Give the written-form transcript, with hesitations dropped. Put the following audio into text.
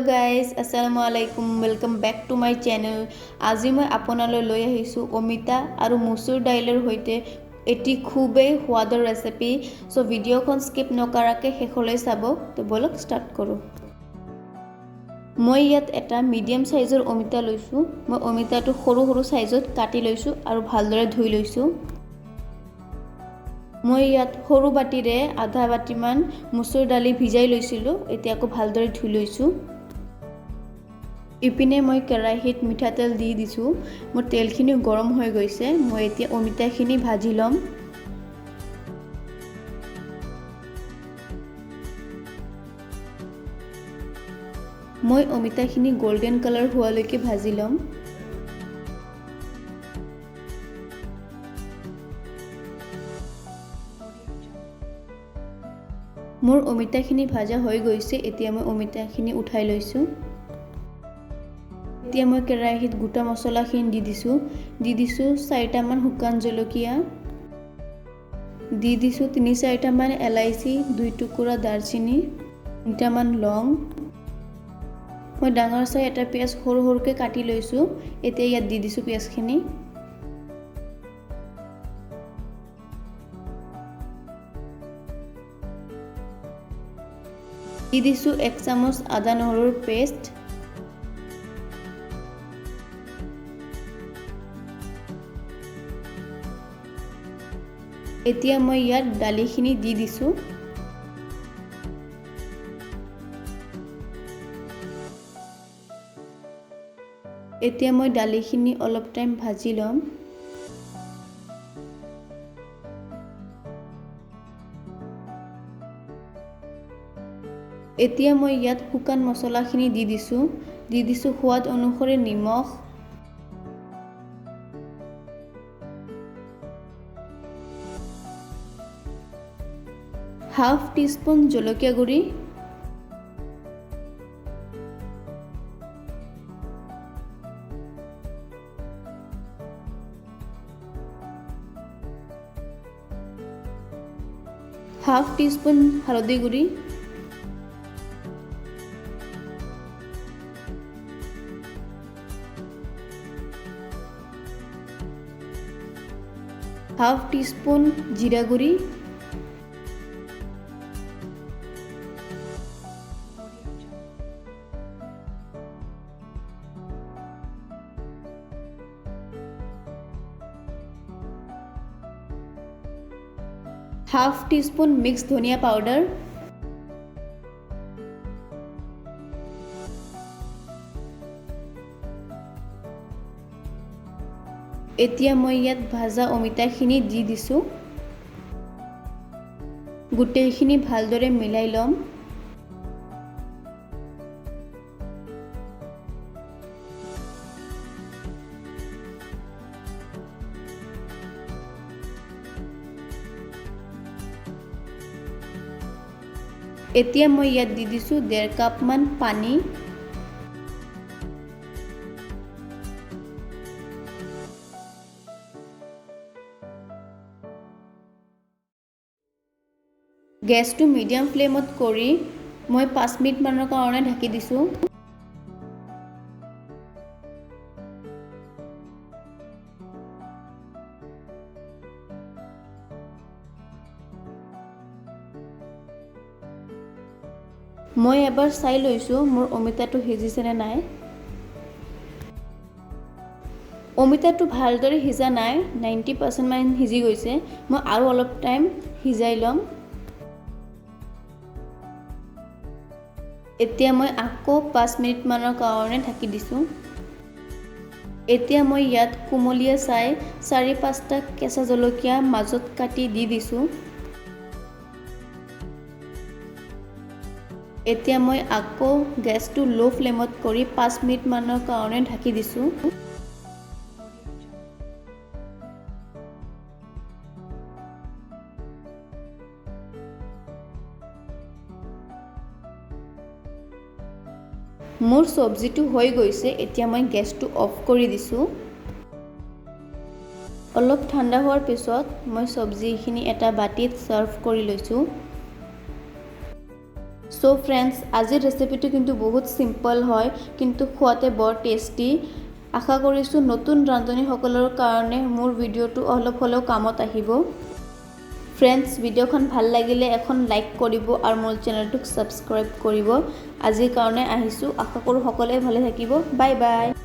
Guys আসসালামু আলাইকুম welcome back to my channel. আজি মই আপোনালৈ লৈ আহিছোঁ অমিতা আৰু মচুৰ দাইলৰ সৈতে এটি খুবেই সোৱাদৰ ৰেচিপি। চ' ভিডিঅ'খন স্কিপ নকৰাকৈ শেষলৈ চাব। তো বলক ষ্টাৰ্ট কৰোঁ। মই ইয়াত এটা মিডিয়াম সাইজৰ অমিতা লৈছোঁ। মই অমিতাটো সৰু সৰু সাইজত কাটি লৈছোঁ আৰু ভালদৰে ধুই লৈছোঁ। মই ইয়াত সৰু বাটিৰে আধা বাটিমান মচুৰ দালি ভিজাই লৈছিলোঁ। এতিয়া আকৌ ভালদৰে ধুই লৈছোঁ। ইপিনে মই কেৰাহীত মিঠাতেল দি দিছোঁ। মোৰ তেলখিনি গৰম হৈ গৈছে। মই এতিয়া অমিতাখিনি ভাজি ল'ম। মই অমিতাখিনি গোল্ডেন কালাৰ হোৱালৈকে ভাজি ল'ম। মোৰ অমিতাখিনি ভাজা হৈ গৈছে। এতিয়া মই অমিতাখিনি উঠাই লৈছোঁ। এতিয়া মই কেৰাহীত গোটা মছলাখিনি দি দিছোঁ 4টামান শুকান জলকীয়া, দি দিছোঁ 3-4টামান এলাইচি, 2 টুকুৰা দাৰচিনি, 3টামান লং। মই ডাঙৰ চাই এটা পিঁয়াজ সৰু সৰুকৈ কাটি লৈছোঁ। এতিয়া ইয়াত দি দিছোঁ পিঁয়াজখিনি। দি দিছোঁ 1 চামুচ আদা নহৰুৰ পেষ্ট। এতিয়া মই ইয়াত দালিখিনি দি দিছোঁ। এতিয়া মই দালিখিনি অলপ টাইম ভাজি ল'ম। এতিয়া মই ইয়াত শুকান মছলাখিনি দি দিছোঁ সোৱাদ অনুসৰি নিমখ, হাফ টিস্পুন জলকীয়া গুড়ি, হাফ টিস্পুন হালধি গুড়ি, হাফ টিস্পুন জিৰা গুড়ি, হাফ টিস্পুন মিক্স ধনিয়া পাউডাৰ, এতিয়া মই ইয়াত ভাজা অমিতাখিনি দি দিছোঁ। গোটেইখিনি ভালদৰে মিলাই ল'ম। এতিয়া মই ইয়াত দি দিছোঁ 1.5 কাপমান পানী। গেছটো মিডিয়াম ফ্লেমত কৰি মই 5 মিনিটমানৰ কাৰণে ঢাকি দিছোঁ। মই এবাৰ চাই লৈছোঁ মোৰ অমিতাটো সিজিছেনে নাই। অমিতাটো ভালদৰে সিজা নাই, 90% মান সিজি গৈছে। মই আৰু অলপ টাইম সিজাই ল'ম। এতিয়া মই আকৌ 5 মিনিটমানৰ কাৰণে ঢাকি দিছোঁ। এতিয়া মই ইয়াত কুমলীয়া চাই 4-5টা কেঁচা জলকীয়া মাজত কাটি দি দিছোঁ। এতিয়া মই আকৌ গেছটো ল' ফ্লেমত কৰি 5 মিনিটমানৰ কাৰণে ঢাকি দিছোঁ। মোৰ চব্জিটো হৈ গৈছে। এতিয়া মই গেছটো অফ কৰি দিছোঁ। অলপ ঠাণ্ডা হোৱাৰ পিছত মই চব্জিখিনি এটা বাটিত সাৰ্ভ কৰি লৈছোঁ। সো ফ্ৰেণ্ডছ আজিৰ ৰেচিপিটো কিন্তু বহুত সিম্পল হয় কিন্তু খোৱাতে বৰ টেষ্টি আশা কৰিছোঁ নতুন ৰান্ধনীসকলৰ কাৰণে মোৰ ভিডিঅ'টো অলপ হ'লেও কামত আহিব ফ্ৰেণ্ডছ ভিডিঅ'খন ভাল লাগিলে এখন লাইক কৰিব আৰু মোৰ চেনেলটোক সাবস্ক্ৰাইব কৰিব আজিৰ কাৰণে আহিছোঁ আশা কৰোঁ সকলোৱে ভালে থাকিব বাই বাই